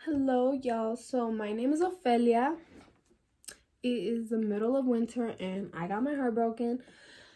Hello, y'all. So my name is Ophelia. It is the middle of winter and I got my heart broken.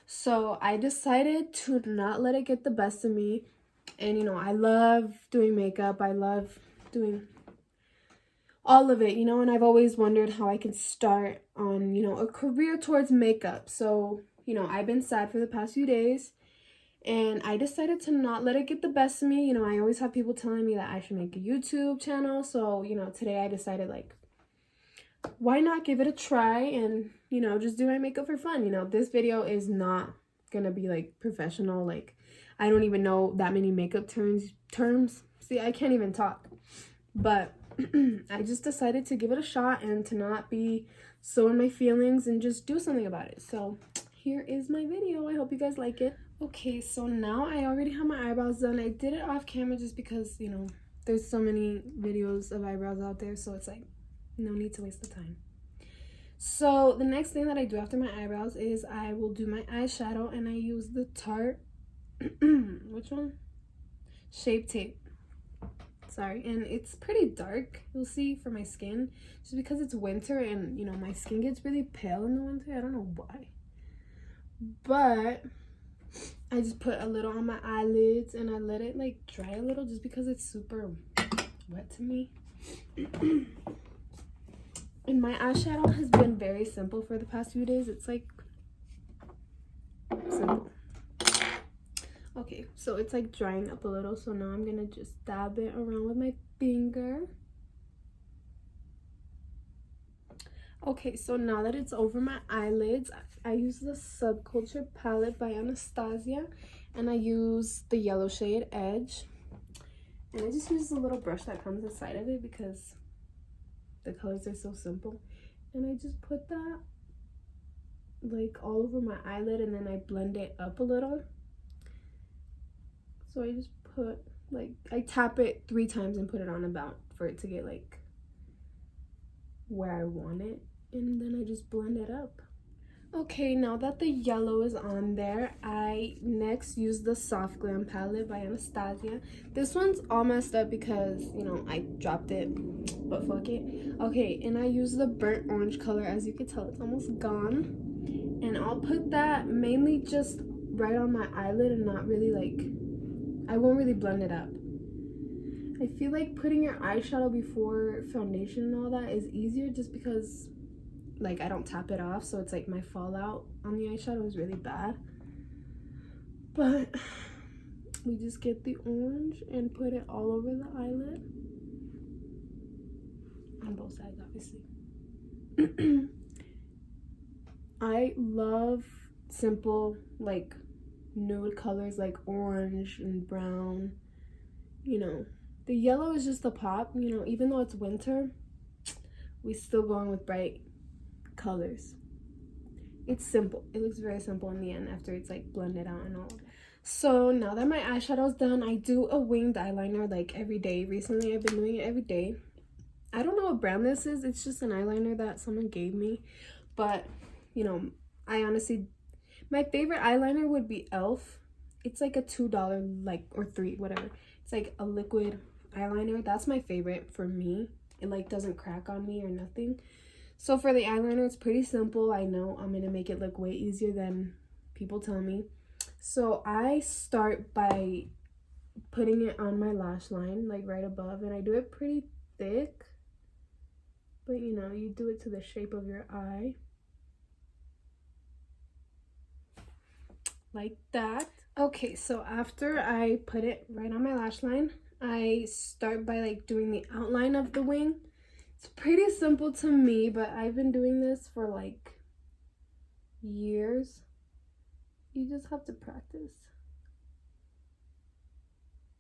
So I decided to not let it get the best of me. And I love doing makeup. I love doing all of it, and I've always wondered how I can start on, a career towards makeup. So, I've been sad for the past few days and I decided to not let it get the best of me. I always have people telling me that I should make a YouTube channel. So, today I decided, like, why not give it a try and, just do my makeup for fun. This video is not gonna be like professional. Like, I don't even know that many makeup terms. See, I can't even talk. But I just decided to give it a shot and to not be so in my feelings and just do something about it. So here is my video. I hope you guys like it. Okay, so now I already have my eyebrows done. I did it off camera just because, there's so many videos of eyebrows out there. So it's like, no need to waste the time. So the next thing that I do after my eyebrows is I will do my eyeshadow, and I use the Tarte, which one? Shape Tape. Sorry, and it's pretty dark, you'll see, for my skin, just because it's winter and my skin gets really pale in the winter. I don't know why, but I just put a little on my eyelids and I let it like dry a little just because it's super wet to me. And my eyeshadow has been very simple for the past few days. It's like simple. Okay, so it's like drying up a little, so now I'm gonna just dab it around with my finger. Okay, so now that it's over my eyelids, I use the Subculture palette by Anastasia, and I use the yellow shade Edge. And I just use the little brush that comes inside of it because the colors are so simple. And I just put that like all over my eyelid, and then I blend it up a little. So I just put, like, I tap it 3 times and put it on about for it to get like where I want it, and then I just blend it up. Okay, now that the yellow is on there, I next use the Soft Glam palette by Anastasia. This one's all messed up because, I dropped it, but fuck it. Okay, and I use the burnt orange color. As you can tell, it's almost gone. And I'll put that mainly just right on my eyelid and not really like, I won't really blend it up. I feel like putting your eyeshadow before foundation and all that is easier just because, like, I don't tap it off, so it's like my fallout on the eyeshadow is really bad. But we just get the orange and put it all over the eyelid. On both sides, obviously. I love simple, like, nude colors like orange and brown. The yellow is just a pop. Even though it's winter, we still going with bright colors. It's simple. It looks very simple in the end after it's like blended out and all. So now that my eyeshadow's done, I do a winged eyeliner like every day. Recently I've been doing it every day. I don't know what brand this is. It's just an eyeliner that someone gave me, but I honestly, my favorite eyeliner would be Elf. It's like a $2, like, or $3, whatever. It's like a liquid eyeliner. That's my favorite for me. It like doesn't crack on me or nothing. So for the eyeliner, it's pretty simple. I know I'm gonna make it look way easier than people tell me. So I start by putting it on my lash line, like right above, and I do it pretty thick. But you do it to the shape of your eye. Like that. Okay, so after I put it right on my lash line, I start by like doing the outline of the wing. It's pretty simple to me, but I've been doing this for like years. You just have to practice.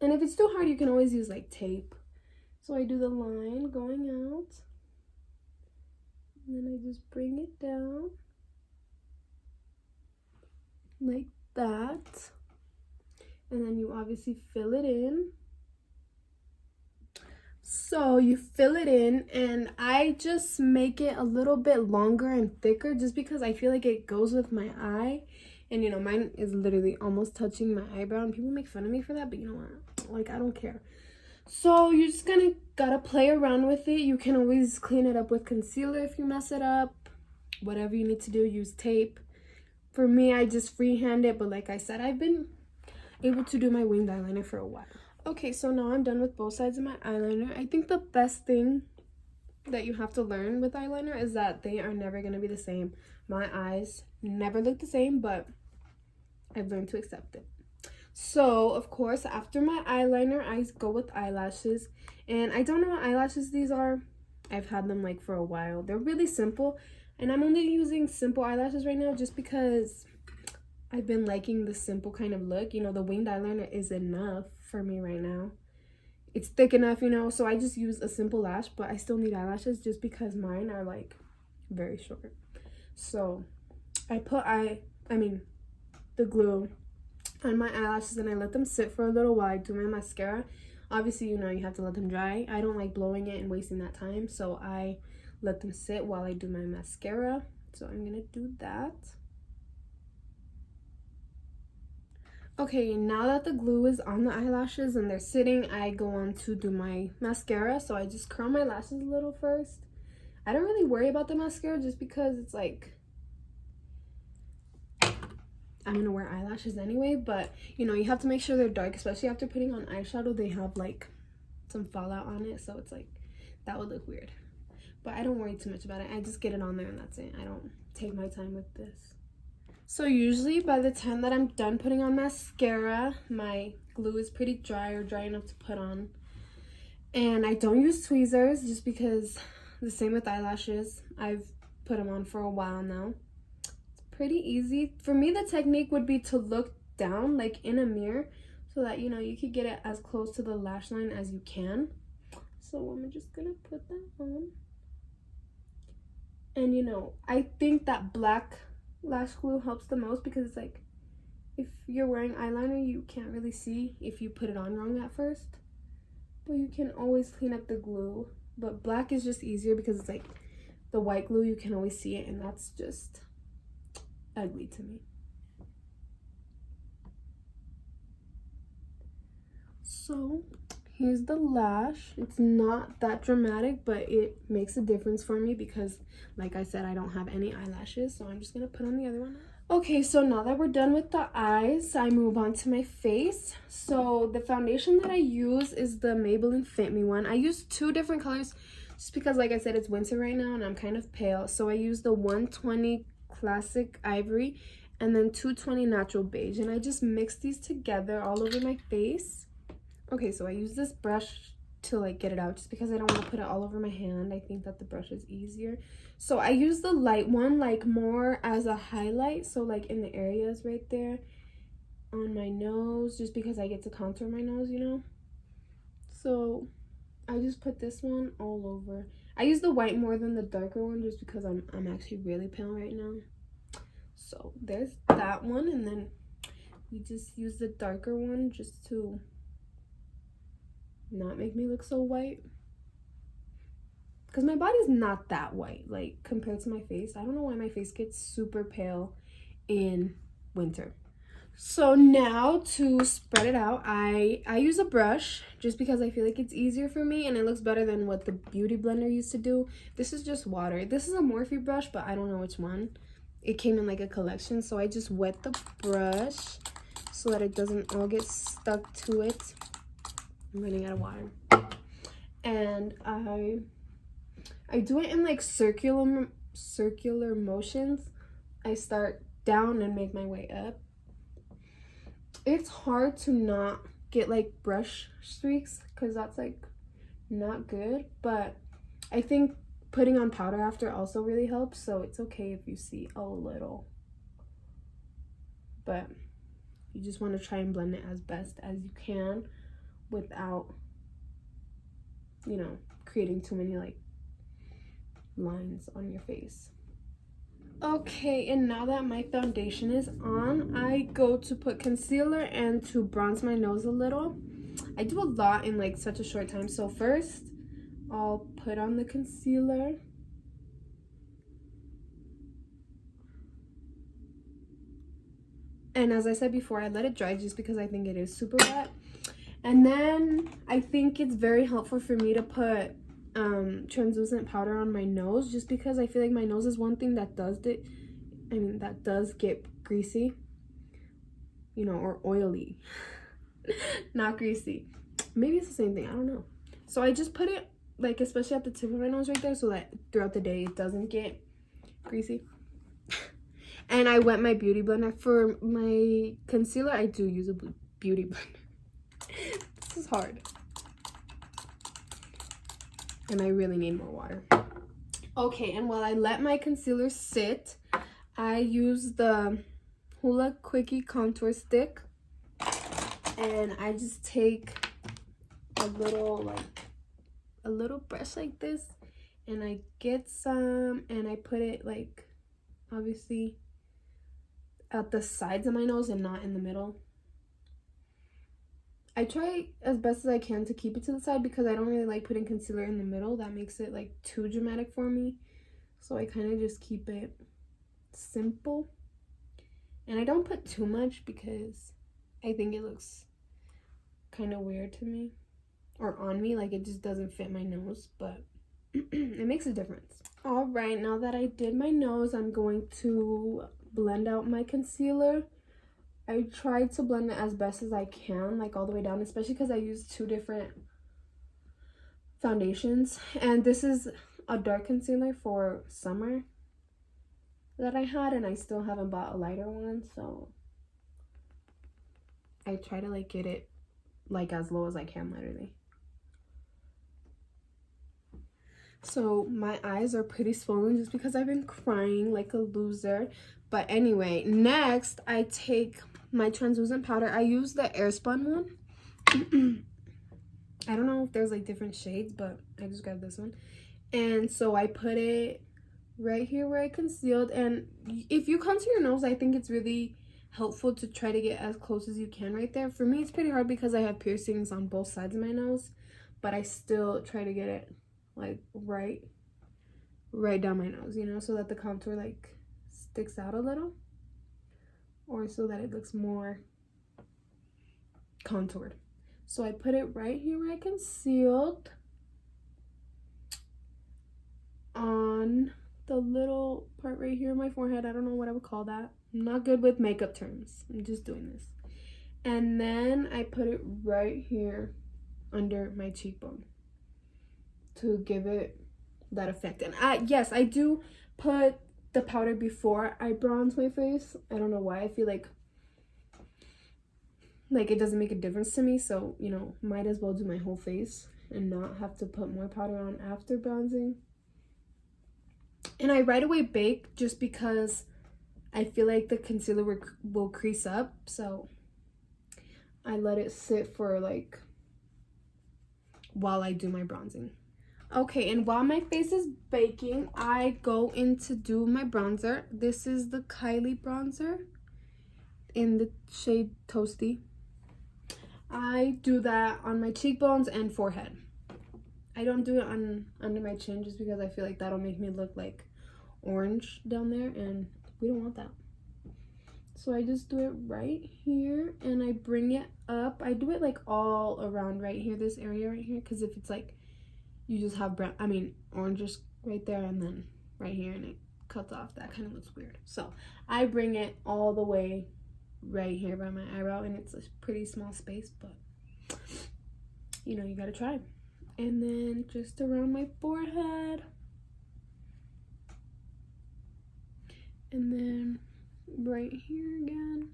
And if it's too hard, you can always use like tape. So I do the line going out, and then I just bring it down like that, and then you obviously fill it in. So you fill it in, and I just make it a little bit longer and thicker just because I feel like it goes with my eye. And mine is literally almost touching my eyebrow, and people make fun of me for that, but you know what, like, I don't care. So you're just gotta play around with it. You can always clean it up with concealer if you mess it up. Whatever you need to do, use tape. For me, I just freehand it, but like I said, I've been able to do my winged eyeliner for a while. Okay, so now I'm done with both sides of my eyeliner. I think the best thing that you have to learn with eyeliner is that they are never going to be the same. My eyes never look the same, but I've learned to accept it. So, of course, after my eyeliner, I go with eyelashes. And I don't know what eyelashes these are. I've had them like for a while. They're really simple. And I'm only using simple eyelashes right now just because I've been liking the simple kind of look. You know, the winged eyeliner is enough for me right now. It's thick enough, you know, so I just use a simple lash, but I still need eyelashes just because mine are like very short. So I put the glue on my eyelashes and I let them sit for a little while. I do my mascara. Obviously, you know, you have to let them dry. I don't like blowing it and wasting that time, so I let them sit while I do my mascara. So I'm gonna do that. Okay, now that the glue is on the eyelashes and they're sitting, I go on to do my mascara. So I just curl my lashes a little first. I don't really worry about the mascara just because it's like I'm gonna wear eyelashes anyway, but you know, you have to make sure they're dark, especially after putting on eyeshadow. They have like some fallout on it, so it's like that would look weird. But I don't worry too much about it. I just get it on there and that's it. I don't take my time with this. So usually by the time that I'm done putting on mascara, my glue is pretty dry or dry enough to put on. And I don't use tweezers just because the same with eyelashes. I've put them on for a while now. It's pretty easy. For me, the technique would be to look down like in a mirror so that, you know, you could get it as close to the lash line as you can. So I'm just gonna put that on. And you know, I think that black lash glue helps the most because it's like if you're wearing eyeliner, you can't really see if you put it on wrong at first. But you can always clean up the glue. But black is just easier because it's like the white glue, you can always see it, and that's just ugly to me. So here's the lash. It's not that dramatic, but it makes a difference for me because, like I said, I don't have any eyelashes. So I'm just gonna put on the other one. Okay, so now that we're done with the eyes, I move on to my face. So the foundation that I use is the Maybelline Fit Me one. I use two different colors just because, like I said, it's winter right now and I'm kind of pale. So I use the 120 Classic Ivory and then 220 Natural Beige. And I just mix these together all over my face. Okay, so I use this brush to like get it out just because I don't want to put it all over my hand. I think that the brush is easier. So I use the light one like more as a highlight, so like in the areas right there on my nose, just because I get to contour my nose, you know. So I just put this one all over. I use the white more than the darker one just because I'm actually really pale right now. So there's that one, and then we just use the darker one just to not make me look so white, because my body's not that white like compared to my face. I don't know why my face gets super pale in winter. So now to spread it out, I use a brush just because I feel like it's easier for me and it looks better than what the beauty blender used to do. This is just water. This is a Morphe brush, but I don't know which one. It came in like a collection, so I just wet the brush so that it doesn't all get stuck to it. I'm running out of water. And I do it in like circular motions. I start down and make my way up. It's hard to not get like brush streaks because that's like not good, but I think putting on powder after also really helps, so it's okay if you see a little, but you just want to try and blend it as best as you can without, you know, creating too many like lines on your face. Okay, and now that my foundation is on, I go to put concealer and to bronze my nose a little. I do a lot in like such a short time. So first, I'll put on the concealer. And as I said before, I let it dry just because I think it is super wet. And then I think it's very helpful for me to put translucent powder on my nose, just because I feel like my nose is one thing that does get greasy, you know, or oily. Not greasy. Maybe it's the same thing, I don't know. So I just put it, like, especially at the tip of my nose right there, so that throughout the day it doesn't get greasy. And I wet my beauty blender. For my concealer, I do use a beauty blender. This is hard. And I really need more water. Okay, and while I let my concealer sit, I use the Hoola Quickie Contour Stick. And I just take a little brush like this, and I get some, and I put it, like, obviously at the sides of my nose and not in the middle. I try as best as I can to keep it to the side because I don't really like putting concealer in the middle. That makes it, like, too dramatic for me. So I kind of just keep it simple. And I don't put too much because I think it looks kind of weird to me. Or on me, like, it just doesn't fit my nose. But it makes a difference. All right, now that I did my nose, I'm going to blend out my concealer. I try to blend it as best as I can, like, all the way down, especially because I use two different foundations. And this is a dark concealer for summer that I had, and I still haven't bought a lighter one, so I try to, like, get it, like, as low as I can, literally. So my eyes are pretty swollen just because I've been crying like a loser. But anyway, next I take my translucent powder. I use the Airspun one. I don't know if there's, like, different shades, but I just grabbed this one. And so I put it right here where I concealed. And if you contour your nose, I think it's really helpful to try to get as close as you can right there. For me, it's pretty hard because I have piercings on both sides of my nose, but I still try to get it, like, right down my nose, you know, so that the contour, like, sticks out a little, or so that it looks more contoured. So I put it right here where I concealed, on the little part right here on my forehead. I don't know what I would call that. I'm not good with makeup terms. I'm just doing this. And then I put it right here under my cheekbone to give it that effect. And yes, I do put the powder before I bronze my face. I don't know why. I feel like it doesn't make a difference to me, so, you know, might as well do my whole face and not have to put more powder on after bronzing. And I right away bake just because I feel like the concealer will crease up, so I let it sit for, like, while I do my bronzing. Okay, and while my face is baking, I go in to do my bronzer. This is the Kylie bronzer in the shade Toasty. I do that on my cheekbones and forehead. I don't do it under my chin just because I feel like that'll make me look like orange down there, and we don't want that. So I just do it right here, and I bring it up. I do it, like, all around right here, this area right here, because if it's like you just have orange right there and then right here and it cuts off, that kind of looks weird. So I bring it all the way right here by my eyebrow, and it's a pretty small space, but, you know, you gotta try. And then just around my forehead, and then right here again.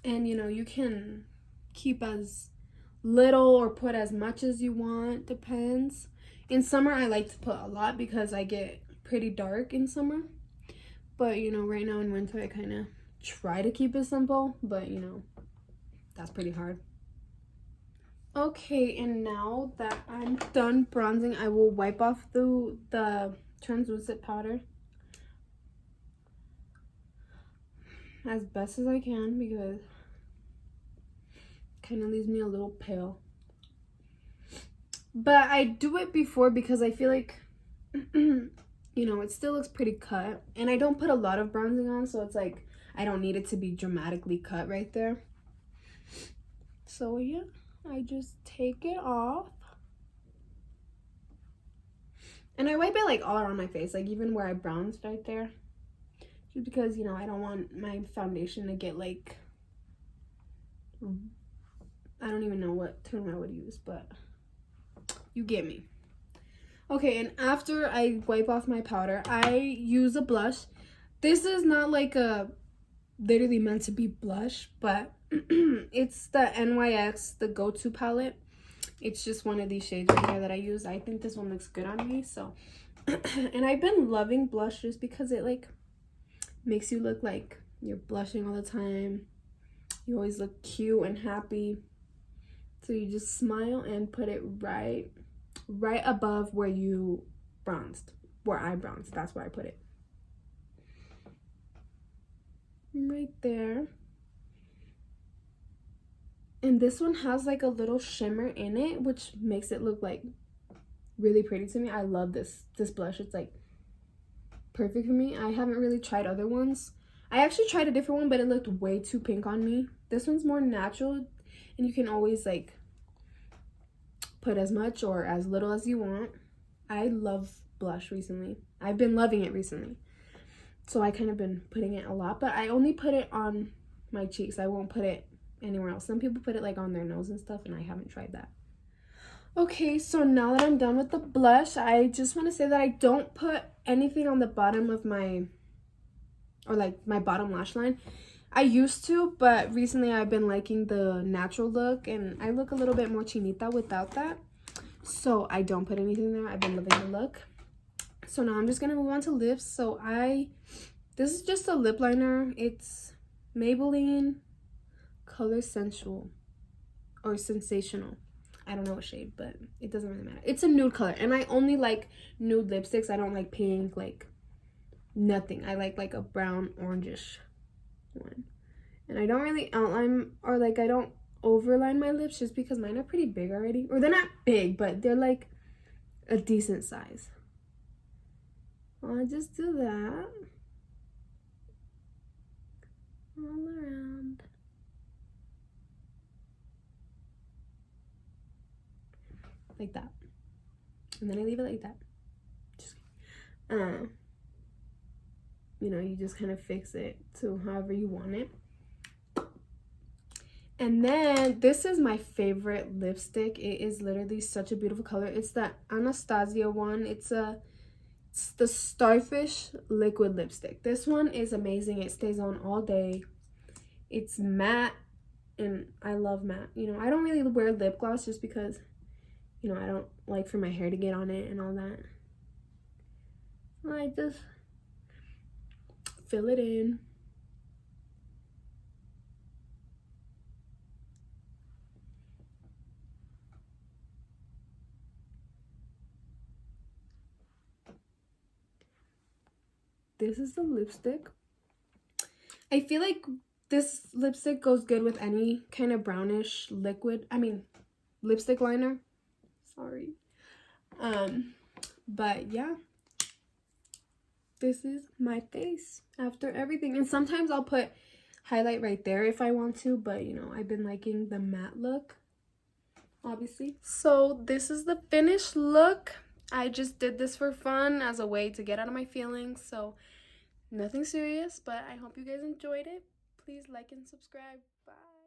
And, you know, you can keep as little or put as much as you want, depends. In summer, I like to put a lot because I get pretty dark in summer. But, you know, right now in winter, I kind of try to keep it simple, but, you know, that's pretty hard. Okay, and now that I'm done bronzing, I will wipe off the translucent powder as best as I can because it kind of leaves me a little pale. But I do it before because I feel like, you know, it still looks pretty cut. And I don't put a lot of bronzing on, so it's like I don't need it to be dramatically cut right there. So yeah, I just take it off. And I wipe it like all around my face, like even where I bronzed right there. Just because, you know, I don't want my foundation to get like, I don't even know what term I would use, but you get me. Okay, and after I wipe off my powder, I use a blush. This is not like a literally meant to be blush, but it's the NYX, the Go-To palette. It's just one of these shades right here that I use. I think this one looks good on me, so. And I've been loving blush just because it like makes you look like you're blushing all the time. You always look cute and happy. So you just smile and put it right above where you bronzed, where I bronzed. That's where I put it. Right there. And this one has like a little shimmer in it, which makes it look like really pretty to me. I love this blush. It's like perfect for me. I haven't really tried other ones. I actually tried a different one, but it looked way too pink on me. This one's more natural, and you can always like put as much or as little as you want. I love blush recently. I've been loving it recently. So I kind of been putting it a lot, but I only put it on my cheeks. I won't put it anywhere else. Some people put it like on their nose and stuff, and I haven't tried that. Okay, so now that I'm done with the blush, I just want to say that I don't put anything on the bottom of my, or like my bottom lash line. I used to, but recently I've been liking the natural look, and I look a little bit more chinita without that. So I don't put anything there. I've been loving the look. So now I'm just going to move on to lips. So this is just a lip liner. It's Maybelline Color Sensual or Sensational. I don't know what shade, but it doesn't really matter. It's a nude color, and I only like nude lipsticks. I don't like pink, like nothing. I like a brown orangish one. And I don't really outline, or like I don't overline my lips just because mine are pretty big already. Or they're not big, but they're like a decent size. I'll just do that all around. Like that. And then I leave it like that. Just you know, you just kind of fix it to however you want it. And then this is my favorite lipstick. It is literally such a beautiful color. It's the Anastasia one. It's the Starfish liquid lipstick. This one is amazing. It stays on all day. It's matte, and I love matte. You know, I don't really wear lip gloss just because, you know, I don't like for my hair to get on it and all that. I just fill it in. This is the lipstick. I feel like this lipstick goes good with any kind of brownish lipstick liner. Sorry. But yeah. This is my face after everything. And sometimes I'll put highlight right there if I want to, but you know, I've been liking the matte look, obviously. So this is the finished look. I just did this for fun as a way to get out of my feelings, so nothing serious, but I hope you guys enjoyed it. Please like and subscribe. Bye.